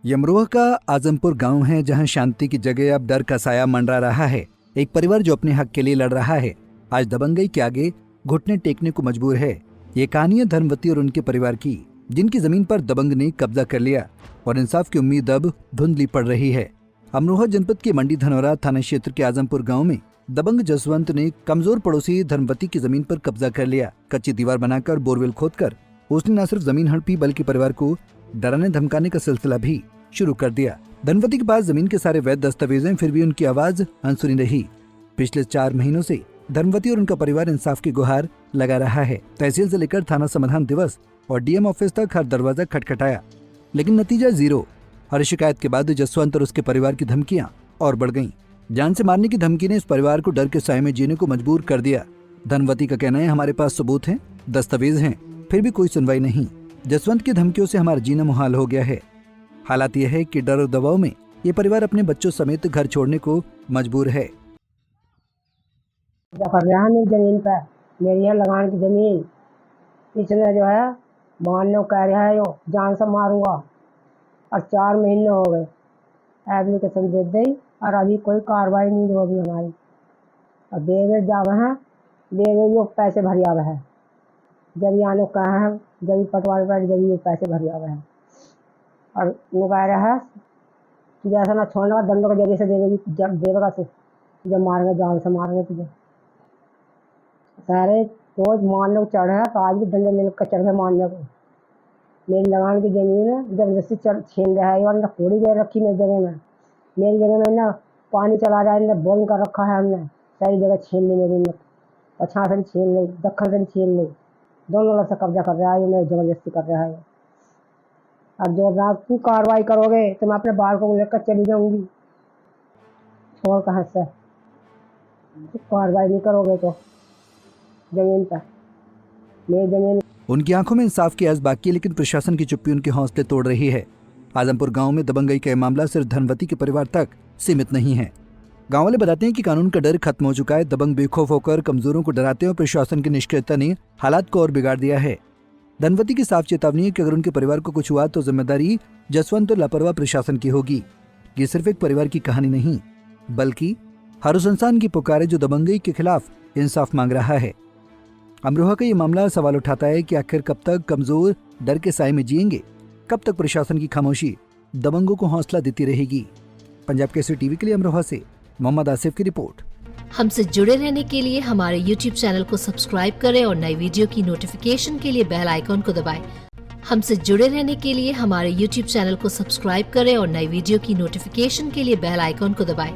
ये अमरोहा का आजमपुर गांव है जहां शांति की जगह अब डर का साया मंडरा रहा है। एक परिवार जो अपने हक के लिए लड़ रहा है आज दबंगई के आगे घुटने टेकने को मजबूर है। ये कहानी है धर्मवती और उनके परिवार की, जिनकी जमीन पर दबंग ने कब्जा कर लिया और इंसाफ की उम्मीद अब धुंधली पड़ रही है। अमरोहा जनपद के मंडी धनौरा थाना क्षेत्र के आजमपुर गाँव में दबंग जसवंत ने कमजोर पड़ोसी धर्मवती की जमीन पर कब्जा कर लिया। कच्ची दीवार बनाकर बोरवेल खोदकर उसने न सिर्फ जमीन हड़पी बल्कि परिवार को डराने धमकाने का सिलसिला भी शुरू कर दिया। धनवती के पास जमीन के सारे वैध दस्तावेज हैं, फिर भी उनकी आवाज अनसुनी रही। पिछले 4 महीनों से धनवती और उनका परिवार इंसाफ की गुहार लगा रहा है। तहसील से लेकर थाना समाधान दिवस और डीएम ऑफिस तक हर दरवाजा खटखटाया, लेकिन नतीजा 0। हर शिकायत के बाद जसवंत और उसके परिवार की धमकियां और बढ़ गईं। जान से मारने की धमकी ने इस परिवार को डर के साए में जीने को मजबूर कर दिया। धनवती का कहना है, हमारे पास सबूत हैं, दस्तावेज हैं, फिर भी कोई सुनवाई नहीं। जसवंत की धमकियों से हमारा जीना मुहाल हो गया है। हालात यह है कि डर और दबाव में ये परिवार अपने बच्चों समेत घर छोड़ने को मजबूर है। कर रहा है मेरी जमीन पर, मेरी यहाँ लगान की जमीन, इसने जो है मारने को कह रहा है, यो जान से मारूंगा। और 4 महीने हो गए एप्लीकेशन दे दी और अभी कोई कार्रवाई नहीं होगी हमारी। और बेगे जावे हैं, बेगे यो पैसे भर आवे है, जब आने को कहा है, जब पटवारी पर जब ये पैसे भर आवे है। और वो कह रहा है कि जैसा ना छोड़ना दंडों के जरिए से देगी, जब देगा से जब मारेंगे, जान से मारेंगे तुझे। सारे रोज मारने को चढ़ है, तो आज भी डंडे लेने का चढ़ है मारने को। मेरी लगान की जमीन है, जबरदस्ती छीन रहा है और ना थोड़ी देर रखी मेरी जगह में। मेरी जगह में ना पानी चला रहा है, इन्हें बोल कर रखा है हमने। सारी जगह छीन ली मेरी, पछा से भी छीन ली, दखन से भी छीन ली, दोनों लोग से कब्जा कर रहा है, मेरी जबरदस्ती कर रहा है। और जो रात की कार्रवाई करोगे तो मैं अपने बाल को लेकर चली जाऊंगी, छोड़ कहाँ से। कार्रवाई नहीं करोगे तो जमीन पर, मेरी जमीन। उनकी आंखों में इंसाफ की आस बाकी है, लेकिन प्रशासन की चुप्पी उनके हौसले तोड़ रही है। आजमपुर गांव में दबंगई का मामला सिर्फ धनवती के परिवार तक सीमित नहीं है। गांव वाले बताते हैं कि कानून का डर खत्म हो चुका है। दबंग बेखौफ होकर कमजोरों को डराते हैं और प्रशासन की निष्क्रियता ने हालात को और बिगाड़ दिया है। धनवती की साफ चेतावनी है कि अगर उनके परिवार को कुछ हुआ तो जिम्मेदारी जसवंत और लापरवाह प्रशासन की होगी। ये सिर्फ एक परिवार की कहानी नहीं, बल्कि हर उस इंसान की पुकार है जो दबंगई के खिलाफ इंसाफ मांग रहा है। अमरोहा का ये मामला सवाल उठाता है कि आखिर कब तक कमजोर डर के साए में जिएंगे, कब तक प्रशासन की खामोशी दबंगों को हौसला देती रहेगी। पंजाब केसरी टीवी के लिए अमरोहा से मोहम्मद आसिफ की रिपोर्ट। हमसे जुड़े रहने के लिए हमारे YouTube चैनल को सब्सक्राइब करें और नई वीडियो की नोटिफिकेशन के लिए बेल आइकॉन को दबाएं। हमसे जुड़े रहने के लिए हमारे YouTube चैनल को सब्सक्राइब करें और नई वीडियो की नोटिफिकेशन के लिए बेल आइकॉन को दबाएं।